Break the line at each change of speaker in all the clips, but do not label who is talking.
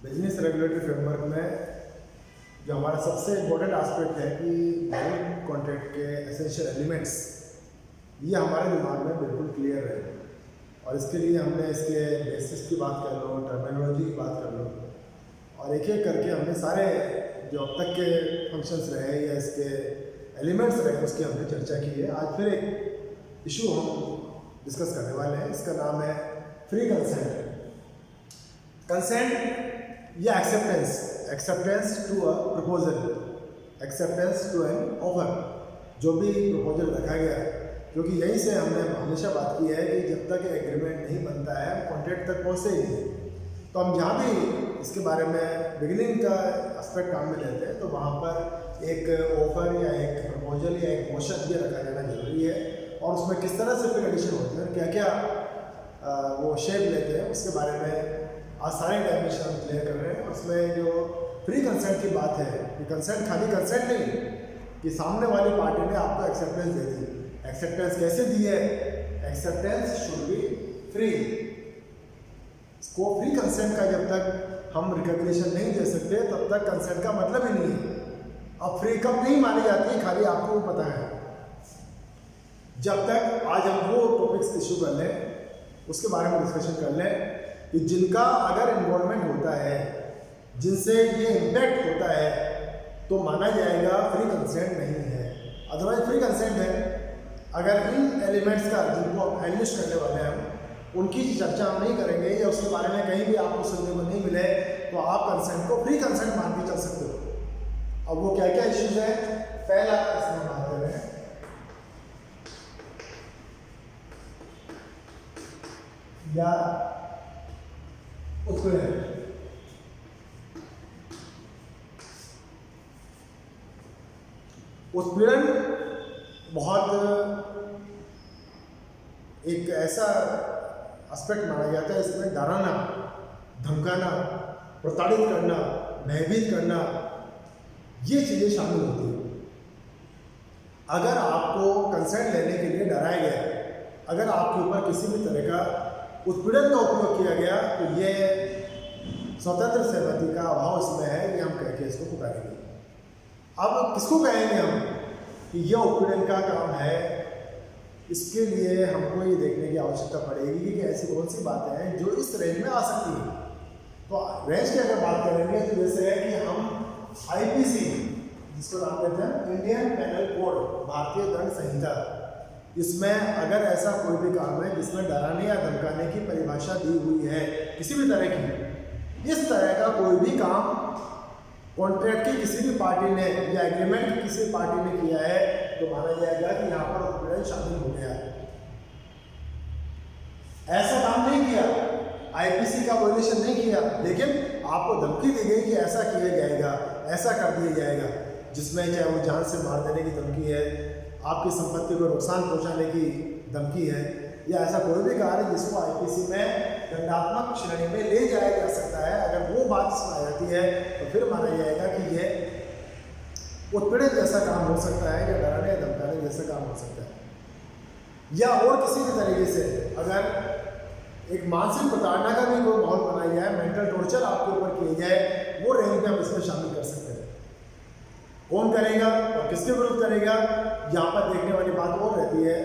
Business regulatory framework में जो हमारा सबसे इम्पोर्टेंट एस्पेक्ट है कि बैंक कॉन्ट्रैक्ट के एसेंशियल एलिमेंट्स, ये हमारे दिमाग में बिल्कुल क्लियर रहे। और इसके लिए हमने इसके बेसिस की बात कर लो, टर्मिनोलॉजी की बात कर लो, और एक एक करके हमने सारे जो अब तक के फंक्शंस रहे या इसके एलिमेंट्स रहे उसकी हमने चर्चा की है। आज फिर एक इशू हम डिस्कस करने वाले हैं, इसका नाम है फ्री कंसेंट। कंसेंट या acceptance to a proposal, acceptance to an offer, जो भी प्रपोजल रखा गया है, क्योंकि यहीं से हमने हमेशा बात की है कि जब तक एग्रीमेंट नहीं बनता है कॉन्ट्रैक्ट तक पहुँचते ही नहीं। तो हम जहाँ भी इसके बारे में बिगिनिंग का एस्पेक्ट काम में लेते हैं तो वहाँ पर एक ऑफर या एक प्रपोजल या एक मोशन ये रखा जाना जरूरी है, और उसमें किस तरह से फिर एडिशन होते हैं, क्या क्या वो शेप लेते हैं, उसके बारे में आज सारे डायमेंशन हम क्लियर कर रहे हैं। उसमें जो फ्री कंसेंट की बात है कि कंसेंट खाली कंसेंट नहीं कि सामने वाली पार्टी ने आपको एक्सेप्टेंस दे दी। एक्सेप्टेंस कैसे दी है? Acceptance should be free. इसको फ्री कंसेंट का जब तक हम रिकॉग्निशन नहीं दे सकते तब तक कंसेंट का मतलब ही नहीं है। अब फ्री कब नहीं मानी जाती है खाली आपको पता है। जब तक आज हम वो टॉपिक्स इशू कर लें, उसके बारे में डिस्कशन कर लें कि जिनका अगर इन्वॉल्वमेंट होता है, जिनसे ये इम्पैक्ट होता है, तो माना जाएगा फ्री कंसेंट नहीं है। अदरवाइज फ्री कंसेंट है। अगर इन एलिमेंट्स का जिनको हम एनालिसिस करने वाले हैं उनकी चर्चा हम नहीं करेंगे या उसके बारे में कहीं भी आपको सुनने को नहीं मिले तो आप कंसेंट को फ्री कंसेंट मान के चल सकते हो। अब वो क्या क्या इश्यूज है, पहला इसमें बात कर रहे हैं या उत्पीड़न बहुत एक ऐसा एस्पेक्ट माना जाता है, इसमें डराना, धमकाना, प्रताड़ित करना, भयभीत करना, ये चीज़ें शामिल होती हैं। अगर आपको कंसेंट लेने के लिए डराया गया, अगर आपके ऊपर किसी भी तरह का उत्पीड़न का उपयोग किया गया तो ये स्वतंत्र सहमति का अभाव इसमें है, ये हम कह के इसको पुकारेंगे। अब किसको कहेंगे हम कि यह उत्पीड़न का काम है? इसके लिए हमको ये देखने की आवश्यकता पड़ेगी कि ऐसी कौन सी बातें हैं जो इस रेंज में आ सकती हैं। तो रेंज की अगर बात करेंगे तो जैसे है कि हम आईपीसी, जिसको नाम देते हैं इंडियन पेनल कोड, भारतीय दंड संहिता, इसमें अगर ऐसा कोई भी काम है जिसमें डराने या धमकाने की परिभाषा दी हुई है किसी भी तरह की, इस तरह का कोई भी काम कॉन्ट्रैक्ट की किसी भी पार्टी ने या एग्रीमेंट की किसी पार्टी ने किया है तो माना जाएगा कि यहाँ पर उत्पीड़न शामिल हो गया। ऐसा काम नहीं किया, आईपीसी का वायलेशन नहीं किया, लेकिन आपको धमकी दी गई कि ऐसा किया जाएगा, ऐसा कर दिया जाएगा, जिसमें चाहे वो जान से मार देने की धमकी है, आपकी संपत्ति को नुकसान पहुंचाने की धमकी है, या ऐसा कोई भी कार्य जिसको आईपीसी में दंडात्मक श्रेणी में ले जाया जा सकता है, अगर वो बात इसमें आ जाती है तो फिर माना जाएगा कि ये उत्पीड़न जैसा काम हो सकता है या डराने या धमकाने जैसा काम हो सकता है। या और किसी भी तरीके से अगर एक मानसिक प्रताड़ना का भी कोई माहौल बनाया जाए, मेंटल टॉर्चर आपके ऊपर किया जाए, वो रेंज में हम इसमें शामिल कर सकते हैं। कौन करेगा और किसके विरुद्ध करेगा, यहाँ पर देखने वाली बात और रहती है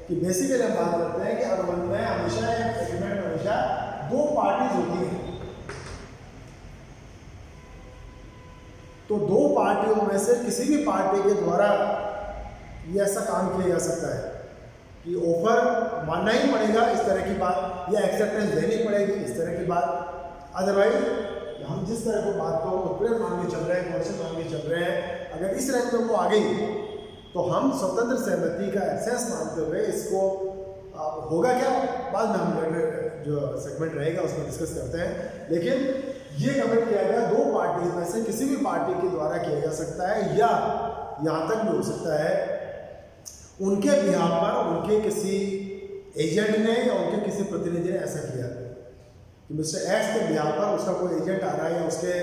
कि बेसिकली हम बात करते हैं कि अनुबंध में हमेशा एग्रीमेंट में हमेशा दो पार्टीज होती हैं। तो दो पार्टियों में से किसी भी पार्टी के द्वारा ये ऐसा काम किया जा सकता है कि ऑफर मानना ही पड़ेगा इस तरह की बात, या एक्सेप्टेंस देनी पड़ेगी इस तरह की बात। अदरवाइज हम जिस तरह की बात को उत्पीड़न मान के चल रहे हैं, क्वेश्चन मान के चल रहे हैं, अगर इस रेंज में वो आ गई तो हम स्वतंत्र सहमति का एक्सेस मानते हुए इसको होगा क्या, बाद में हम जो सेगमेंट रहेगा उसमें डिस्कस करते हैं। लेकिन ये कमेंट किया गया दो पार्टी में से किसी भी पार्टी के द्वारा किया जा सकता है, या यहाँ तक भी हो सकता है उनके बिहाफ पर उनके किसी एजेंट ने या उनके किसी प्रतिनिधि ने ऐसा किया कि मिस्टर एक्स के बिहाफ पर उसका कोई एजेंट आ रहा है या उसके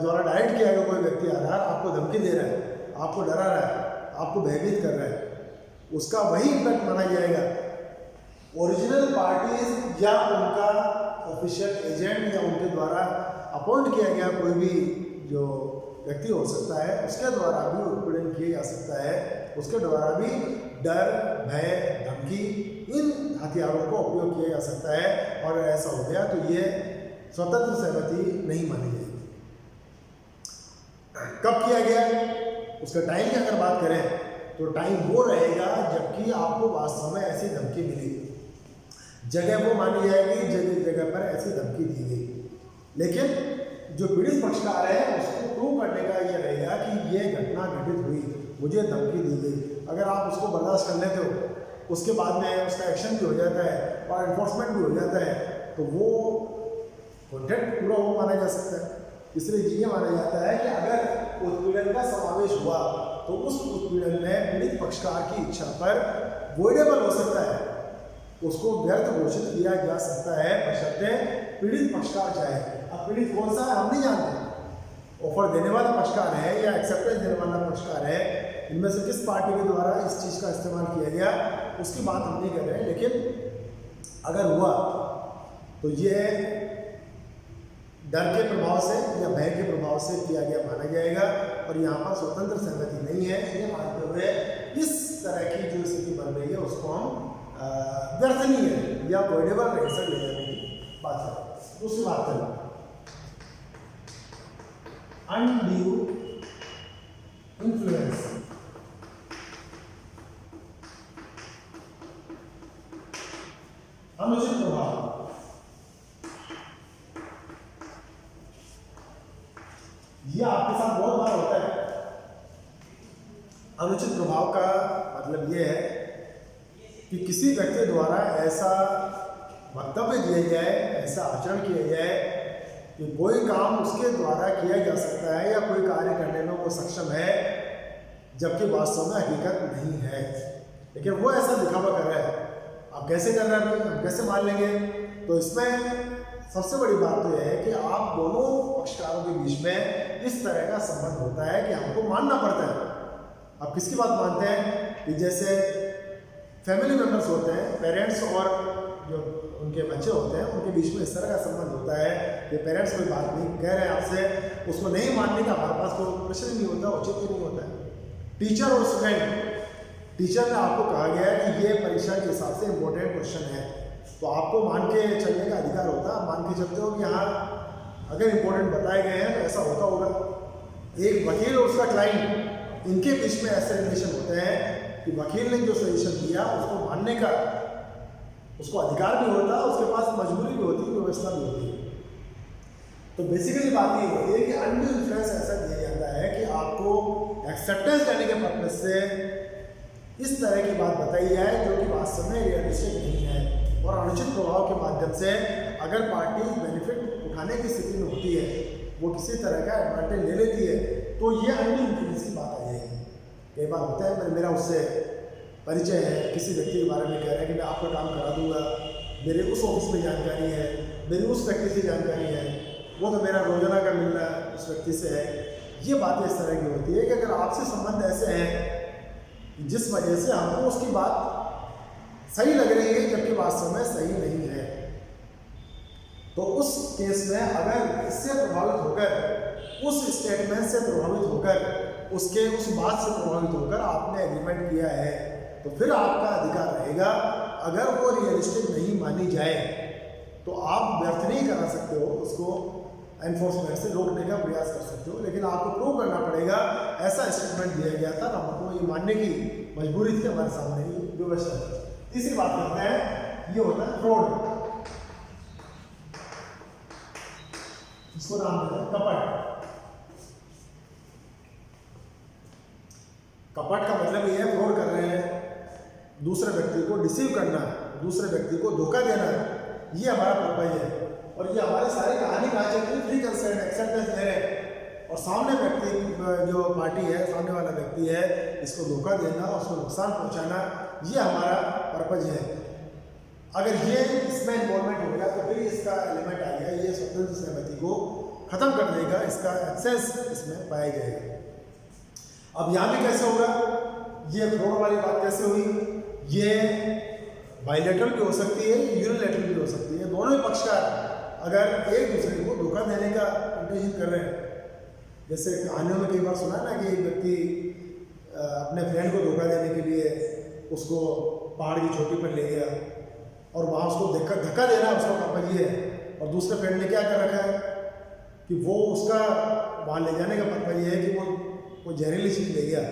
द्वारा डायरेक्ट किया गया कोई व्यक्ति आ रहा है, आपको धमकी दे रहा है, आपको डरा रहा है, आपको भयभीत कर रहा है, उसका वही इम्पैक्ट माना जाएगा। ओरिजिनल पार्टीज या उनका ऑफिशियल एजेंट या उनके द्वारा अपॉइंट किया गया कोई भी जो व्यक्ति हो सकता है, उसके द्वारा भी उत्पीड़न किया जा सकता है, उसके द्वारा भी डर, भय, धमकी, इन हथियारों का उपयोग किया जा सकता है। और ऐसा हो गया तो ये स्वतंत्र सहमति नहीं मानी जाएगी। कब किया गया, उसका टाइम की अगर बात करें तो टाइम वो रहेगा जबकि आपको वास्तव में ऐसी धमकी मिली, जगह वो मानी जाएगी जगह जगह पर ऐसी धमकी दी गई। लेकिन जो पीड़ित पक्षकार है उसको प्रूव करने का ये रहेगा कि ये घटना घटित हुई, मुझे धमकी दी गई। अगर आप उसको बर्दाश्त कर लेते हो, उसके बाद में उसका एक्शन भी हो जाता है और एनफोर्समेंट भी हो जाता है, तो वो कॉन्ट्रैक्ट पूरा वो माना जा सकता है। इसलिए ये माना जाता है कि अगर उत्पीड़न का समावेश हुआ तो उस उत्पीड़न में पीड़ित पक्षकार की इच्छा पर वोइडेबल हो सकता है, उसको व्यर्थ घोषित किया जा सकता है बशर्ते पीड़ित पक्षकार चाहे। अब पीड़ित कौन सा है हम नहीं जानते, ऑफर देने वाला पक्षकार है या एक्सेप्टेंस देने वाला पक्षकार है, इनमें से किस पार्टी के द्वारा इस चीज़ का इस्तेमाल किया गया उसकी बात हम नहीं कर रहे हैं। लेकिन अगर हुआ तो ये डर के प्रभाव से या भय के प्रभाव से किया गया माना जाएगा और यहाँ पर स्वतंत्र सहमति नहीं है, ये मानते हुए इस तरह की जो स्थिति बन रही है उसको हम व्यर्थ नहीं है या वोइडेबल रेजर ले जाने की बात है। दूसरी बात करें अनड्यू इन्फ्लुएंस। अनुचित प्रभाव, ये आपके साथ बहुत बार होता है। अनुचित प्रभाव का मतलब ये है कि किसी व्यक्ति द्वारा ऐसा वक्तव्य दिया जाए, ऐसा आचरण किया जाए कि कोई काम उसके द्वारा किया जा सकता है या कोई कार्य करने में वो सक्षम है, जबकि वास्तव में हकीकत नहीं है, लेकिन वो ऐसा दिखावा कर रहा है। आप कैसे कर रहे हैं, हम कैसे मान लेंगे? तो इसमें सबसे बड़ी बात तो यह है कि आप दोनों पक्षकारों के बीच में इस तरह का संबंध होता है कि हमको मानना पड़ता है। आप किसकी बात मानते हैं कि जैसे फैमिली मेंबर्स होते हैं, पेरेंट्स और जो उनके बच्चे होते हैं, उनके बीच में इस तरह का संबंध होता है कि पेरेंट्स कोई बात नहीं कह रहे हैं आपसे, उसको नहीं मानने का हमारे पास कोई प्रश्न नहीं होता, औचित्य नहीं होता है। टीचर और स्टूडेंट, टीचर ने आपको कहा गया है कि ये परीक्षा के हिसाब से इंपॉर्टेंट क्वेश्चन है, तो आपको मान के चलने का अधिकार होता है। मान के चलते हो कि हाँ अगर इंपॉर्टेंट बताए गए हैं तो ऐसा होता होगा। एक वकील और उसका क्लाइंट, इनके बीच में ऐसे रिलेशन होते हैं कि वकील ने जो सजेशन दिया उसको मानने का उसको अधिकार भी होता है, उसके पास मजबूरी भी होती है, व्यवस्था भी होती है। तो बेसिकली बात ये होती है कि अनड्यू इन्फ्लुएंस ऐसा दिया जाता है कि आपको एक्सेप्टेंस देने के पर्पज से इस तरह की बात बताई जाए जो कि वास्तव में रियलिस्टिक नहीं है, और अनुचित प्रभाव के माध्यम से अगर पार्टी बेनिफिट उठाने की स्थिति में होती है, वो किसी तरह का एडवांटेज ले लेती है, तो ये अनड्यू इन्फ्लुएंस की बात आ जाएगी। कई बार होता है मेरा उससे परिचय है, किसी व्यक्ति के बारे में कह रहे हैं कि मैं आपका काम करा दूंगा, मेरे उस ऑफिस में जानकारी है, मेरी उस व्यक्ति से जानकारी है, वो तो मेरा रोजाना का मिलना उस व्यक्ति से है। ये बातें इस तरह की होती है कि अगर आपसे संबंध ऐसे हैं जिस वजह से हमको उसकी बात सही लग रही है जबकि वास्तव में सही नहीं है, तो उस केस में अगर इससे प्रभावित होकर, उस स्टेटमेंट से प्रभावित होकर, उसके उस बात से प्रभावित होकर आपने एग्रीमेंट किया है, तो फिर आपका अधिकार रहेगा। अगर वो रियलिस्टिक नहीं मानी जाए तो आप व्यर्थ नहीं करा सकते हो, उसको एनफोर्समेंट से रोकने का प्रयास कर सकते हो, लेकिन आपको प्रूव करना पड़ेगा ऐसा स्टेटमेंट दिया गया था, हमको ये मानने की मजबूरी थी, हमारे सामने ही व्यवस्था थी। तीसरी बात करते हैं, ये होता है फ्रॉड, इसको नाम देते हैं कपट। कपट का मतलब ये है फ्रॉड कर रहे हैं, दूसरे व्यक्ति को डिसीव करना, दूसरे व्यक्ति को धोखा देना, ये हमारा पर्पज है। और ये हमारे सारी कहानी कहाँ चल रही है, फ्री कंसेंट, एक्सेप्टेंस दे रहे हैं, और सामने व्यक्ति जो पार्टी है, सामने वाला व्यक्ति है, इसको धोखा देना, उसको नुकसान पहुंचाना, ये हमारा पर्पज है। अगर ये इसमें इन्वॉल्वमेंट हो गया तो फिर इसका एलिमेंट आ गया, ये स्वतंत्र सहमति को खत्म कर देगा, इसका एक्सेस इसमें पाया जाएगा। अब यहाँ भी कैसे होगा, ये फ्रॉड वाली बात कैसे हुई, ये बाइलेटरल भी हो सकती है, यूनिलैटरल भी हो सकती है। दोनों ही पक्षकार अगर एक दूसरे को धोखा देने का इंटेंशन कर रहे हैं। जैसे कहानियों में कई बार सुना है ना कि एक व्यक्ति अपने फ्रेंड को धोखा देने के लिए उसको पहाड़ की चोटी पर ले गया और वहाँ उसको धक्का देना उसका पर्पज ये है, और दूसरे फ्रेंड ने क्या कर रखा है कि वो उसका वहाँ ले जाने का पर्पज ये है कि वो जहरीली चीज़ ले गया,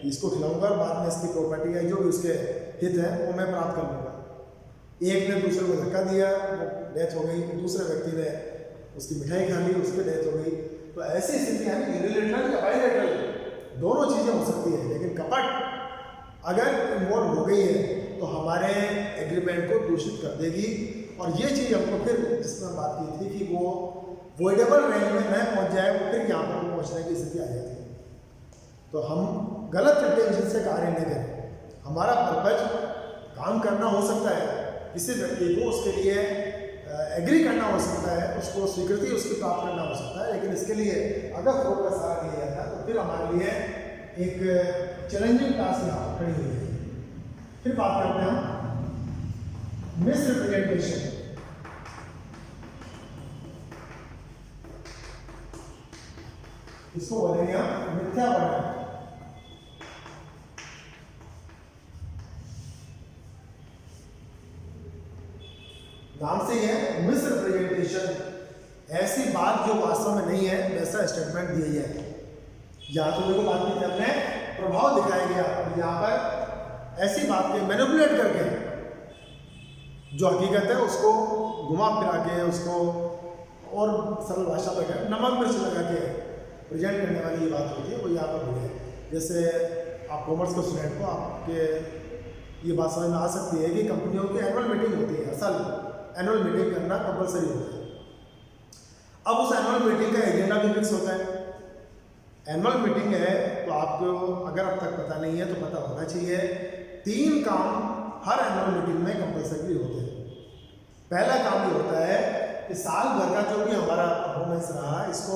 इसको खिलाऊंगा और बाद में इसकी प्रॉपर्टी है जो भी उसके हित है वो मैं प्राप्त कर लूँगा। एक ने दूसरे को धक्का दिया, वो डेथ हो गई, दूसरे व्यक्ति ने उसकी मिठाई खा ली, उसकी डेथ हो गई। तो ऐसी स्थिति है यूनिलैटरल या बायलैटरल दोनों चीज़ें हो सकती है, लेकिन कपट अगर इन्वॉल्व हो गई है तो हमारे एग्रीमेंट को दूषित कर देगी। और ये चीज़ हमको फिर जिसमें बात की थी कि वो वॉइडेबल रेंज में न पहुँच जाए, वो फिर यहाँ पर पहुँचने की स्थिति आ जाती है। तो हम गलत इंटेंशन से कार्य न करें। हमारा पर्पज काम करना हो सकता है, किसी व्यक्ति को उसके लिए एग्री करना हो सकता है, उसको स्वीकृति उसकी प्राप्त करना हो सकता है, लेकिन इसके लिए अगर फ्लोट का सहारा लिया जाता है तो फिर हमारे लिए एक चैलेंजिंग टास्क यहाँ खड़ी हुई है। फिर बात करते हैं हम मिसरिप्रेजेंटेशन। इसको बोलेंगे हम मिथ्या वर्णन। नाम से है मिसरिप्रेजेंटेशन, ऐसी बात जो वास्तव में नहीं है वैसा स्टेटमेंट दिया है। यहाँ तो देखो बात की हमने प्रभाव दिखाया गया, और यहाँ पर ऐसी बात के मैनिपुलेट करके जो हकीकत है उसको घुमा फिरा के उसको और सरल भाषा में नमक मिर्च लगा के प्रेजेंट करने वाली ये बात होती है, वो यहाँ पर हुई है। जैसे आप कॉमर्स के स्टूडेंट को आपके ये बात समझ में आ सकती है कि कंपनियों की एनुअल मीटिंग होती है, असल एनुअल मीटिंग करना कंपलसरी होता है। अब उस एनुअल मीटिंग का एजेंडा भी फिक्स होता है। एनुअल मीटिंग है तो आपको अगर अब तक पता नहीं है तो पता होना चाहिए, 3 काम हर एनुअल मीटिंग में कंपलसरी होते हैं। पहला काम ये होता है कि साल भर का जो भी हमारा परफॉर्मेंस रहा, इसको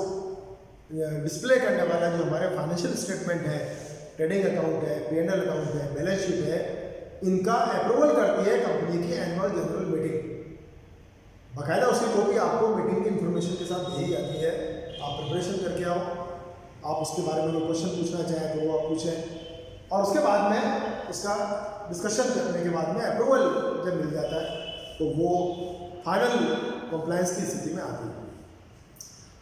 डिस्प्ले करने वाला जो हमारे फाइनेंशियल स्टेटमेंट है, ट्रेडिंग अकाउंट है, P&L अकाउंट है, बैलेंस शीट है, इनका अप्रूवल करती है कंपनी की एनुअल जनरल मीटिंग। बाकायदा उसकी कॉपी आपको मीटिंग की इंफॉर्मेशन के साथ दी जाती है। आप प्रिपरेशन करके आओ, आप उसके बारे में कोई क्वेश्चन पूछना चाहें तो वो आप पूछें, और उसके बाद में उसका डिस्कशन करने के बाद में अप्रूवल जब मिल जाता है तो वो फाइनल कंप्लायंस की स्थिति में आती है।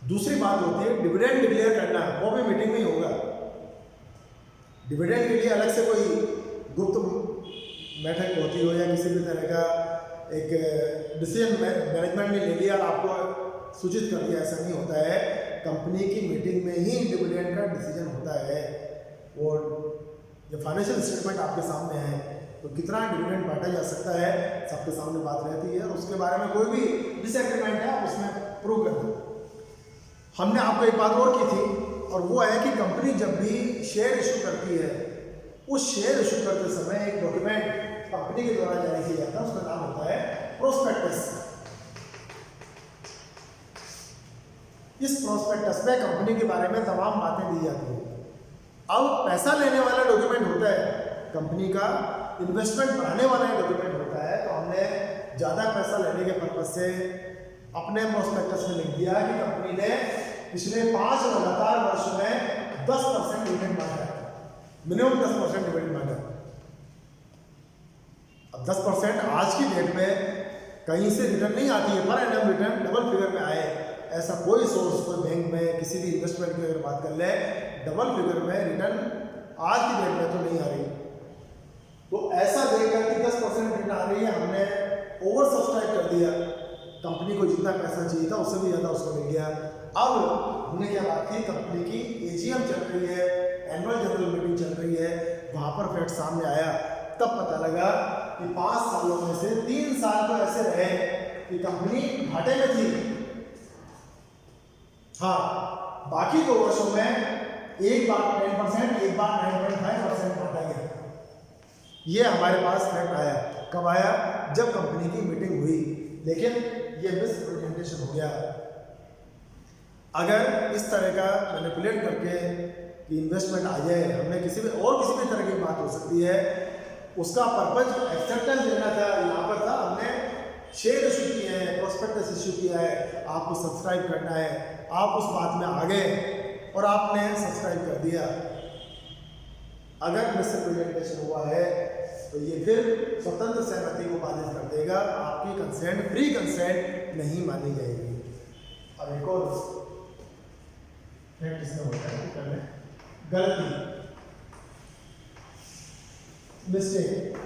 दूसरी बात होती है डिविडेंड डिक्लेयर करना, वो भी मीटिंग में ही होगा। डिविडेंड के लिए अलग से कोई गुप्त बैठक होती हो या किसी भी तरह का एक डिसीजन मैनेजमेंट ने ले लिया और आपको सूचित कर दिया, ऐसा नहीं होता है। कंपनी की मीटिंग में ही डिविडेंड का डिसीजन होता है। वो जब फाइनेंशियल स्टेटमेंट आपके सामने है तो कितना डिविडेंड बांटा जा सकता है सबके सामने बात रहती है, और उसके बारे में कोई भी डिसएग्रीमेंट है आप उसमें प्रूव कर दो। हमने आपको एक बात और की थी, और वो है कि कंपनी जब भी शेयर इशू करती है, उस शेयर इशू करते समय एक डॉक्यूमेंट कंपनी के द्वारा जारी किया जाता है, उसका नाम होता है प्रोस्पेक्टस। इस प्रोस्पेक्टस में कंपनी के बारे में तमाम बातें दी जाती हैं। अब पैसा लेने वाला डॉक्यूमेंट होता है कंपनी का, इन्वेस्टमेंट बढ़ाने वाला डॉक्यूमेंट होता है। तो हमने ज़्यादा पैसा लेने के पर्पज से अपने प्रोस्पेक्टस में लिख दिया कि कंपनी ने पिछले 5 लगातार वर्षों में 10% डिविडेंड बांटा है, मिनिमम 10% डिविडेंड बांटा है। अब 10% आज की डेट में कहीं से रिटर्न नहीं आती है, per annum return double figure में आए ऐसा कोई सोर्स, कोई बैंक में किसी भी इन्वेस्टमेंट की अगर बात कर ले, डबल फिगर में रिटर्न आज की डेट में तो नहीं आ रही। तो ऐसा देखकर कि 10% रिटर्न आ रही है, हमने ओवर सब्सक्राइब कर दिया, कंपनी को जितना पैसा चाहिए था उससे भी ज़्यादा उसको मिल गया। अब हमने क्या बात की, कंपनी की AGM चल रही है, एनुअल जनरल मीटिंग चल रही है, वहाँ पर फैक्ट सामने आया, तब पता लगा कि 5 सालों में से 3 साल तो ऐसे रहे कि कंपनी घाटे में थी। हाँ, बाकी 2 वर्षों में एक बार 10%, एक बार 9.5% बांटा गया। ये हमारे पास फैक्ट आया। कब आया? जब कंपनी की मीटिंग हुई, लेकिन ये मिसरिप्रेजेंटेशन हो गया। अगर इस तरह का मैनिपुलेट करके कि इन्वेस्टमेंट आ जाए, हमने किसी भी तरह की बात हो सकती है, उसका पर्पज एक्सेप्टेंस देना था, यहाँ पर था हमने शेयर इशू किए हैं, प्रोस्पेक्टस इशू किया है, आपको सब्सक्राइब करना है, आप उस बात में आ गए और आपने सब्सक्राइब कर दिया, अगर मिसरिप्रेजेंटेशन हुआ है तो ये फिर स्वतंत्र सहमति को बाधित कर देगा, आपकी कंसेंट फ्री कंसेंट नहीं मानी जाएगी। अब एक और फैक्ट इसमें होता है करने गलती, मिस्टेक।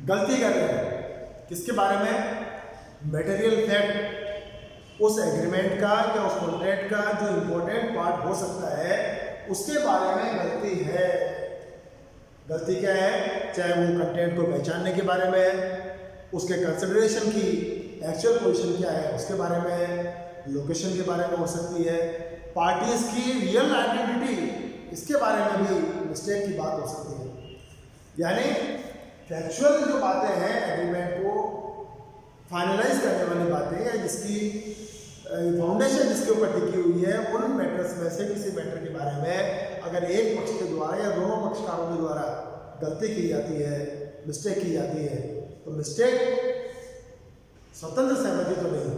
गलती कर रहे हैं किसके बारे में? मटेरियल फैक्ट, उस एग्रीमेंट का या उस कॉन्ट्रैक्ट का जो इंपॉर्टेंट पार्ट हो सकता है उसके बारे में गलती है। गलती क्या है? चाहे वो कंटेंट को पहचानने के बारे में है, उसके कंसिडरेशन की एक्चुअल पोजीशन क्या है उसके बारे में है, लोकेशन के बारे में हो सकती है, पार्टीज की रियल आइडेंटिटी इसके बारे में भी मिस्टेक की बात हो सकती है। यानी फैक्चुअल जो बातें हैं एग्रीमेंट को फाइनलाइज करने वाली बातें या जिसकी फाउंडेशन जिसके ऊपर टिकी हुई है, उन मैटर्स में से किसी मैटर के बारे में अगर एक पक्ष के द्वारा या दोनों पक्षकारों के द्वारा गलती की जाती है, मिस्टेक की जाती है, तो मिस्टेक स्वतंत्र सहमति तो नहीं।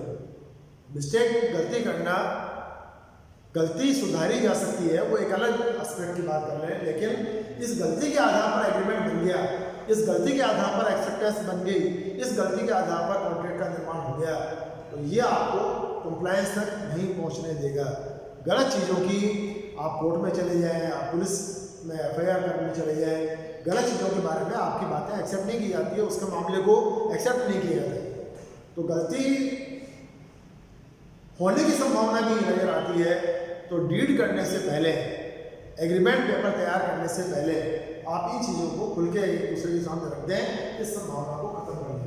मिस्टेक गलती करना, गलती सुधारी जा सकती है, वो एक अलग एस्पेक्ट की बात कर रहे हैं, लेकिन इस गलती के आधार पर एग्रीमेंट बन गया, इस गलती के आधार पर एक्सेप्टेंस बन गई, इस गलती के आधार पर कॉन्ट्रैक्ट का निर्माण हो गया, तो ये आपको कंप्लायंस तक नहीं पहुंचने देगा। गलत चीज़ों की आप कोर्ट में चले जाएं, आप पुलिस में FIR करने चले जाएं, गलत चीज़ों के बारे में आपकी बातें एक्सेप्ट नहीं की जाती है, उसके मामले को एक्सेप्ट नहीं किया जाता है, तो गलती होने की संभावना भी नज़र आती है। तो डीड करने से पहले, एग्रीमेंट पेपर तैयार करने से पहले आप इन चीज़ों को खुल के एक दूसरे के सामने रख दें, इस संभावना को खत्म कर दें।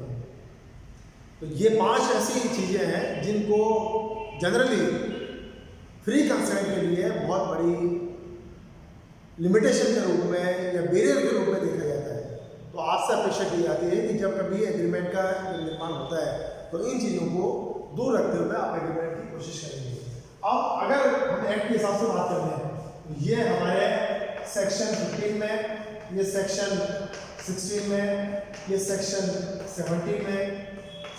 तो ये 5 ऐसी चीज़ें हैं जिनको जनरली फ्री कंसेंट के लिए बहुत बड़ी लिमिटेशन के रूप में या बैरियर के रूप में देखा जाता है। तो आपसे अपेक्षा की जाती है कि जब कभी एग्रीमेंट का निर्माण होता है तो इन चीज़ों को दूर रखते हुए आप एग्रीमेंट की कोशिश करेंगे। अब अगर हम एक्ट के हिसाब से बात करते हैं तो ये हमारे सेक्शन 15 में, ये सेक्शन 16 में, ये सेक्शन 17 में,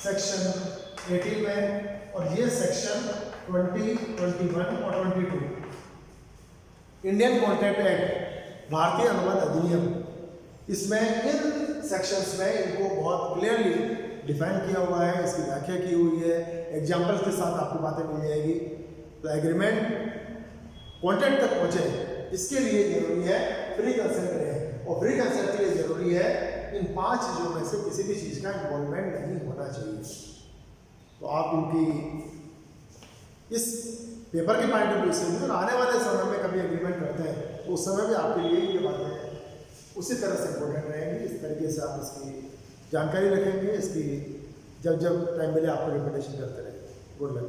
सेक्शन 18 में और ये सेक्शन 20, 21 और 22 इंडियन कॉन्ट्रैक्ट एक्ट, भारतीय अनुबंध अधिनियम, इसमें इन सेक्शंस में इनको बहुत क्लियरली डिफाइन किया हुआ है, इसकी व्याख्या की हुई है, एग्जाम्पल्स के साथ आपको बातें मिल जाएगी। तो एग्रीमेंट कॉन्ट्रैक्ट तक पहुँचे इसके लिए जरूरी है फ्री कंसेंट रहे, और फ्री कंसेंट के लिए जरूरी है इन 5 चीज़ों में से किसी भी चीज़ का इन्वॉल्वमेंट नहीं होना चाहिए। तो आप इनकी इस पेपर के पॉइंट ऑफ व्यू से भी आने वाले समय में कभी एग्रीमेंट करते हैं तो उस समय भी आपके लिए ये बातें उसी तरह से इम्पोर्टेंट रहेंगी। इस तरीके से आप इसकी जानकारी रखेंगे, इसकी जब जब टाइम मिले आपको रिपीटेशन करते रहेंगे। Good luck.